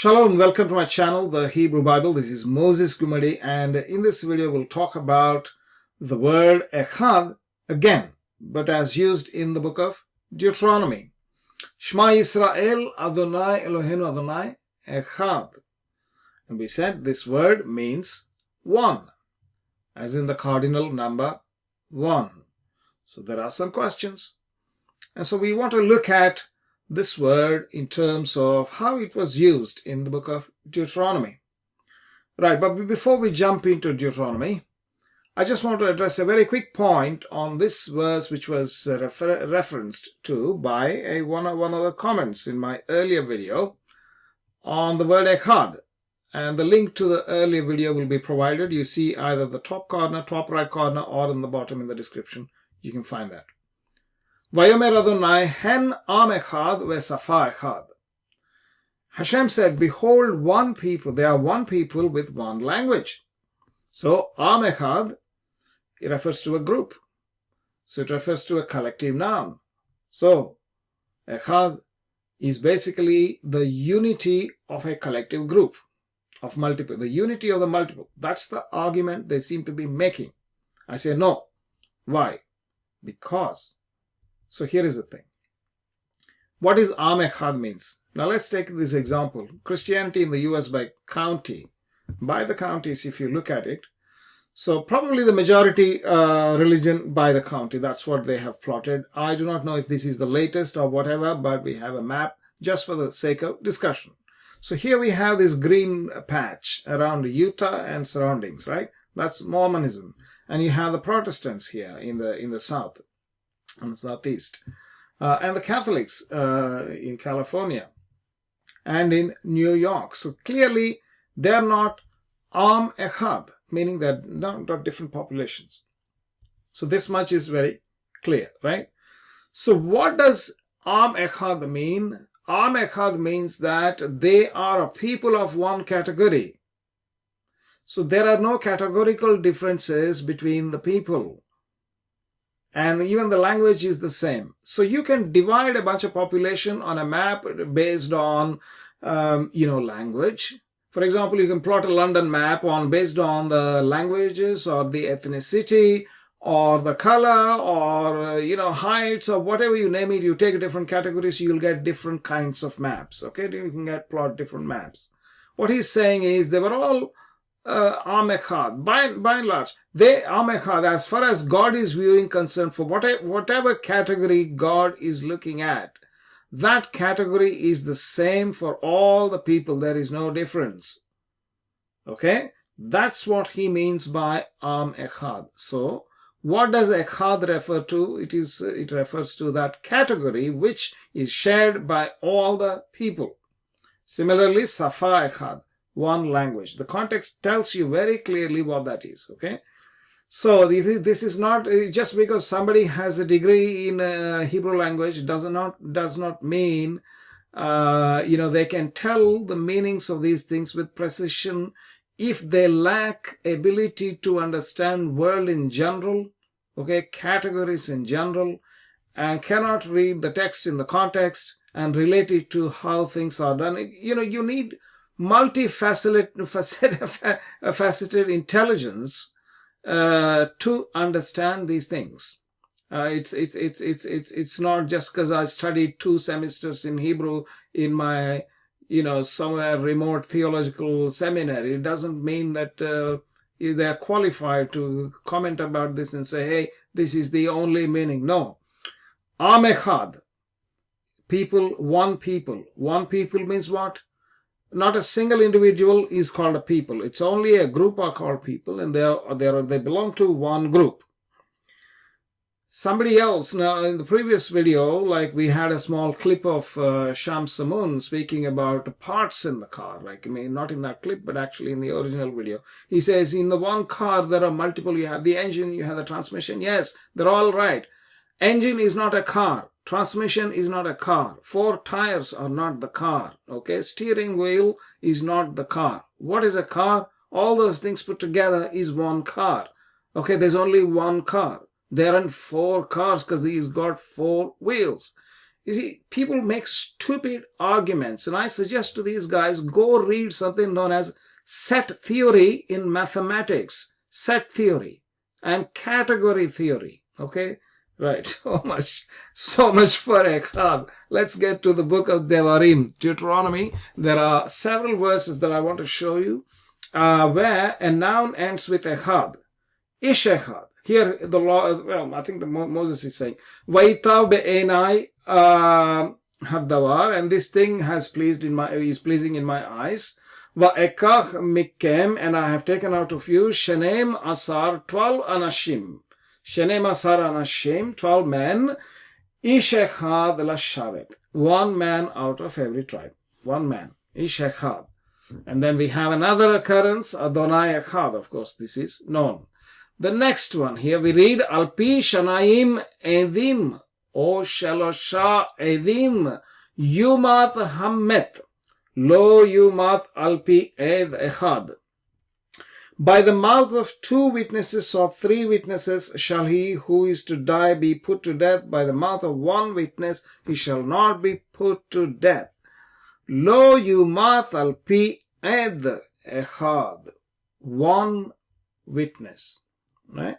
Shalom, welcome to my channel, the Hebrew Bible. This is Moses Gumadi, and in this video we'll talk about the word Ekhad again, but as used in the book of Deuteronomy. Shema Yisrael, Adonai Eloheinu Adonai, Ekhad. And we said this word means one, as in the cardinal number one. So there are some questions. And so we want to look at this word in terms of how it was used in the book of Deuteronomy. Right, but before we jump into Deuteronomy, I just want to address a very quick point on this verse which was referenced to by one of the comments in my earlier video on the word Ekhad. And the link to the earlier video will be provided. You see either the top corner, top right corner, or in the bottom in the description. You can find that. Vayomer Adonai hen am echad ve'safa echad. Hashem said, behold, one people, they are one people with one language. So am echad, it refers to a group. So it refers to a collective noun. So echad is basically the unity of a collective group of multiple, the unity of the multiple. That's the argument they seem to be making. I say no. Why? Because. So here is the thing. What is Am Echad means? Now let's take this example. Christianity in the US by county. By the counties, if you look at it. So probably the majority religion by the county. That's what they have plotted. I do not know if this is the latest or whatever, but we have a map just for the sake of discussion. So here we have this green patch around Utah and surroundings, right? That's Mormonism. And you have the Protestants here in the south. And the southeast, and the Catholics in California and in New York. So clearly they're not Am Echad, meaning that not different populations. So this much is very clear, right? So what does Am Echad mean? Am Echad means that they are a people of one category. So there are no categorical differences between the people. And even the language is the same. So you can divide a bunch of population on a map based on, language. For example, you can plot a London map based on the languages or the ethnicity or the color or, heights or whatever you name it. You take different categories, you'll get different kinds of maps. Okay, you can plot different maps. What he's saying is they were all Am Echad. By and large, they Am Echad, as far as God is viewing concerned, for whatever category God is looking at, that category is the same for all the people. There is no difference. Okay? That's what he means by Am Echad. So, what does Ekhad refer to? It refers to that category which is shared by all the people. Similarly, Safa Echad. One language. The context tells you very clearly what that is. Okay, so this is not just because somebody has a degree in Hebrew language does not mean they can tell the meanings of these things with precision if they lack ability to understand world in general, okay, categories in general, and cannot read the text in the context and relate it to how things are done. You need multifaceted intelligence to understand these things. It's not just because I studied 2 semesters in Hebrew in my somewhere remote theological seminary. It doesn't mean that they are qualified to comment about this and say, hey, this is the only meaning. No. Am Echad. People, one people. One people means what? Not a single individual is called a people. It's only a group are called people, and they belong to one group. Somebody else, now in the previous video, like we had a small clip of Shams Samun speaking about parts in the car. Not in that clip, but actually in the original video. He says, in the one car, there are multiple. You have the engine, you have the transmission. Yes, they're all right. Engine is not a car. Transmission is not a car. 4 tires are not the car. Okay, steering wheel is not the car. What is a car? All those things put together is one car. Okay, there's only one car. There aren't 4 cars because he's got 4 wheels. You see, people make stupid arguments, and I suggest to these guys, go read something known as set theory in mathematics, set theory and category theory. Okay, right? So much for Ekhad. Let's get to the book of Devarim, Deuteronomy. There are several verses that I want to show you where a noun ends with Ekhad. Ish Ekhad. Here the law, well, I think Moses is saying, Vaitav be'enai haddavar, and this thing is pleasing in my eyes. Va'ekach mikem, and I have taken out of you shenem asar, 12 anashim. Shenem asar anashim, 12 men. Ish echad lashavet, one man out of every tribe. One man. Ish echad. And then we have another occurrence, Adonai Ekhad. Of course, this is known. The next one, here we read, Alpi Shanaim Edim, O Shalosha Edim, Yumat Hammet, Lo Yumat Alpi Ed Echad. By the mouth of 2 witnesses or 3 witnesses shall he who is to die be put to death. By the mouth of 1 witness he shall not be put to death. Lo Yumat Alpi Ed Echad. 1 witness. Right?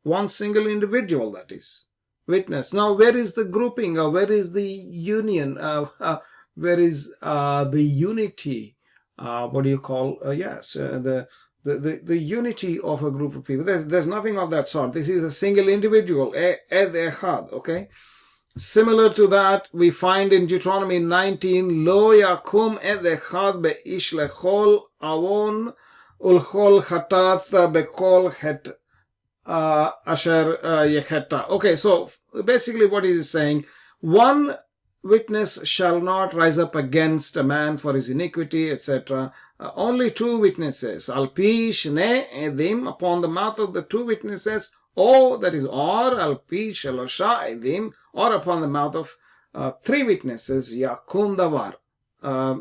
1 single individual, that is. Witness. Now, where is the grouping, or where is the union? Where is the unity? What do you call? The unity of a group of people. There's nothing of that sort. This is a single individual. Ed Echad. Okay. Similar to that, we find in Deuteronomy 19, Lo yakum ed echad be'ish lechol avon ulchol chatat bekol het asher yecheta. Okay, so basically what he is saying, 1 witness shall not rise up against a man for his iniquity, etc. Only 2 witnesses. Alpi shne edim, upon the mouth of the 2 witnesses, or that is, or alpi shalosha edim, or upon the mouth of 3 witnesses, yakum davar.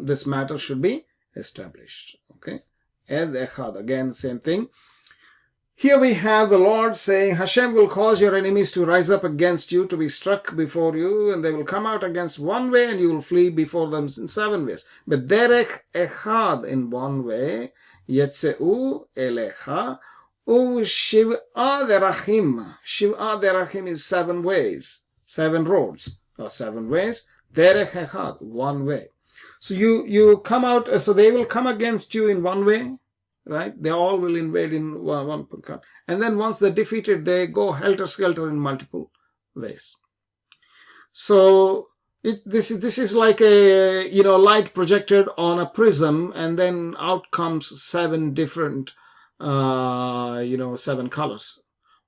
This matter should be established. Okay. Ed echad, again, same thing. Here we have the Lord saying, Hashem will cause your enemies to rise up against you, to be struck before you, and they will come out against 1 way, and you will flee before them in 7 ways. But derech echad, in 1 way, yetzeu elecha, shiv'a derachim. Shiv'a derachim is 7 ways, 7 roads, or 7 ways. Derech echad, 1 way. So you come out, so they will come against you in 1 way, right? They all will invade in one. And then once they're defeated, they go helter-skelter in multiple ways. So this is like a, light projected on a prism, and then out comes 7 different, 7 colors.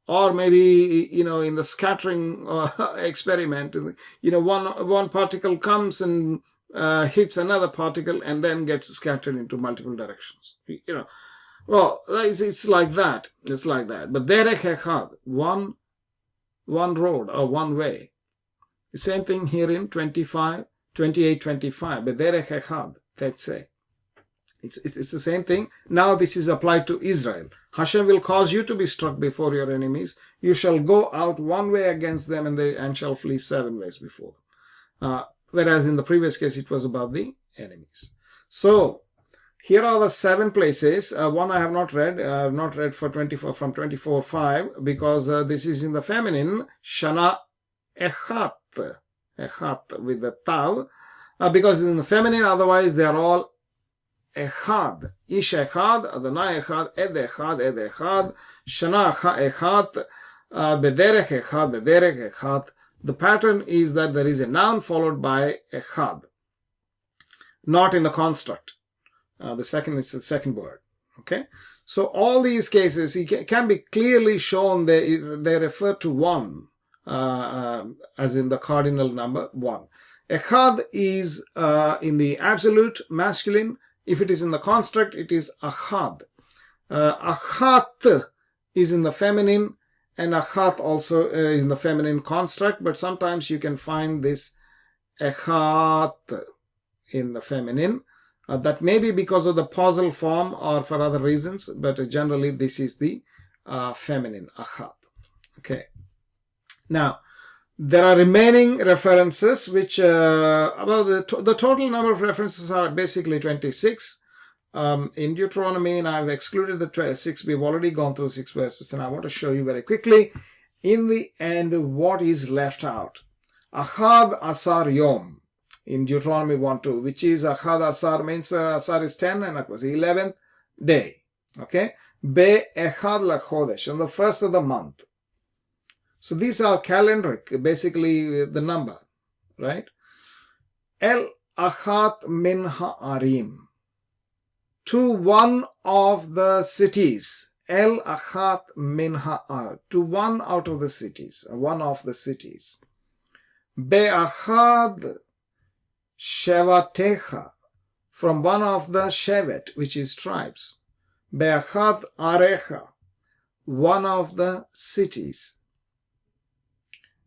Or maybe, in the scattering experiment, one particle comes and hits another particle and then gets scattered into multiple directions. Well, it's like that. It's like that. But derech echad, one road or 1 way. The same thing here in 28, 25. But derech echad, tetzeh. It's the same thing. Now this is applied to Israel. Hashem will cause you to be struck before your enemies. You shall go out 1 way against them, and shall flee 7 ways before them. Whereas in the previous case, it was about the enemies. So, here are the 7 places. One I have not read. I have not read from 24:5, because this is in the feminine. Shana echat. Echat with the tav. Because in the feminine, otherwise they are all Ekhad. Ish Ekhad, Adonai Ekhad, Ed Ekhad, Ed Ekhad. Shana echat. Bederech Ekhad, Bederech Echat. The pattern is that there is a noun followed by Ekhad, not in the construct. It's the second word. Okay, so all these cases it can be clearly shown they refer to 1, as in the cardinal number 1. Ekhad is in the absolute masculine. If it is in the construct, it is Ahad. Achat is in the feminine. And achat also in the feminine construct, but sometimes you can find this echat in the feminine. That may be because of the pausal form or for other reasons, but generally this is the feminine achat. Okay. Now, There are remaining references, which about the total number of references are basically 26 in Deuteronomy, and I've excluded the 6. We've already gone through 6 verses, and I want to show you very quickly in the end what is left out. Eḥad Asar Yom in Deuteronomy 1:2, which is Eḥad Asar means Asar is 10 and it was the 11th day. Okay, Be Eḥad LaChodesh, on the first of the month. So these are calendaric, basically the number, right? El Achat Min Ha'arim, to one of the cities. El Achat Min Ha'ar, to one out of the cities, one of the cities. Be'achad Shevatecha, from one of the Shevet, which is tribes. Be'achad Arecha, one of the cities.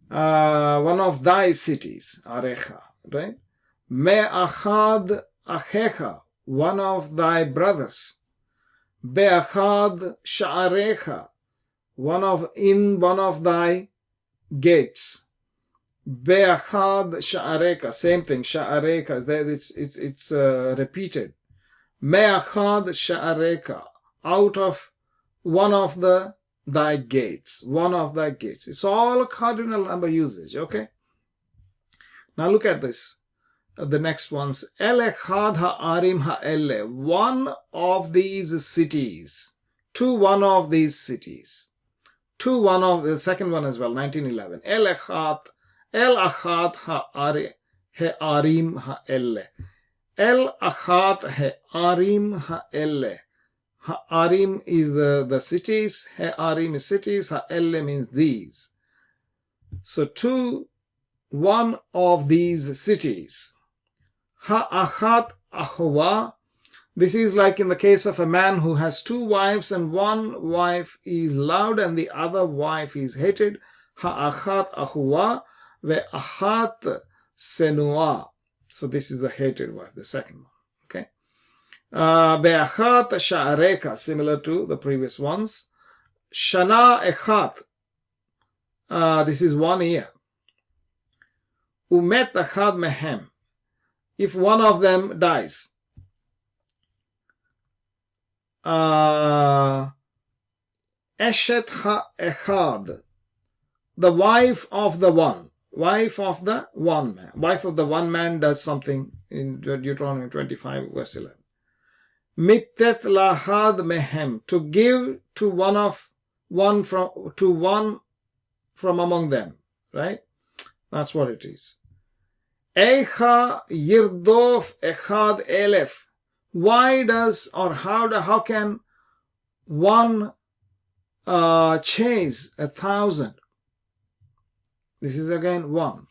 One of thy cities, Arecha, right? Me'achad Achecha, one of thy brothers. Be'achad Sha'arecha, in one of thy gates. Be'achad Sha'areka, same thing, Sha'areka, it's repeated. Me'achad Sha'areka, out of one of thy gates, one of thy gates. It's all cardinal number usage, okay? Now look at this. The next ones. El Ekhad Ha'arim Ha'elle, one of these cities. To one of these cities. To one of the second one as well, 1911. El Achat Ha'arim Ha'elle. El Achat Ha'arim Ha'elle. Ha'arim is the cities. Ha'arim is cities. Ha'elle means these. So to one of these cities. Ha'achat Ahwa. This is like in the case of a man who has 2 wives and one wife is loved and the other wife is hated. Ha'achat Ahwa ve'achat Senua. So this is the hated wife, the second one. Okay. Be'achat Sha'areka, similar to the previous ones. Shana Echat. This is 1 year. Umet Echad Mehem. If one of them dies. Eshet Ha-Echad, the wife of the one. Wife of the one man. Wife of the one man does something in Deuteronomy 25 verse 11. Mittet Lahad Mehem, to give to one from among them. Right? That's what it is. Eicha Yirdof Echad Elef. Why does or how can one chase 1,000? This is again 1.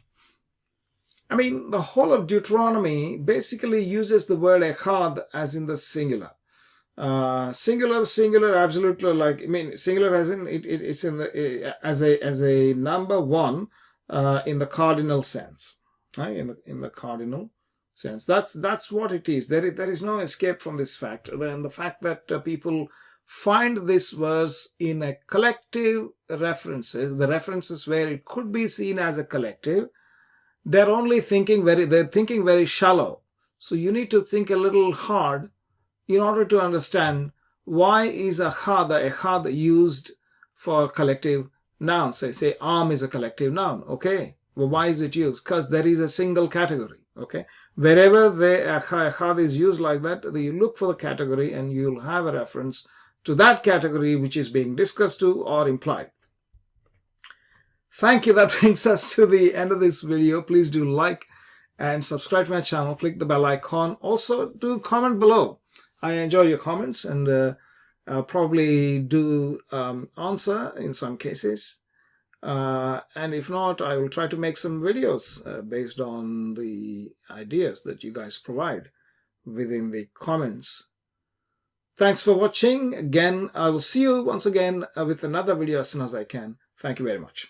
I mean, the whole of Deuteronomy basically uses the word Ekhad as in the singular. Singular, absolutely, like, I mean, singular as in it's in the as a number 1 in the cardinal sense. Right? In the cardinal sense, that's what it is. There is no escape from this fact. And the fact that people find this verse in a collective references, the references where it could be seen as a collective, they're thinking very shallow. So you need to think a little hard in order to understand why is Ekhad used for collective nouns. Say arm is a collective noun. Okay. Well, why is it used? Because there is a single category. Okay. Wherever the Ekhad is used like that, you look for the category and you'll have a reference to that category which is being discussed to or implied. Thank you. That brings us to the end of this video. Please do like and subscribe to my channel. Click the bell icon. Also, do comment below. I enjoy your comments and I'll probably do answer in some cases. And if not, I will try to make some videos based on the ideas that you guys provide within the comments. Thanks for watching. Again, I will see you once again with another video as soon as I can. Thank you very much.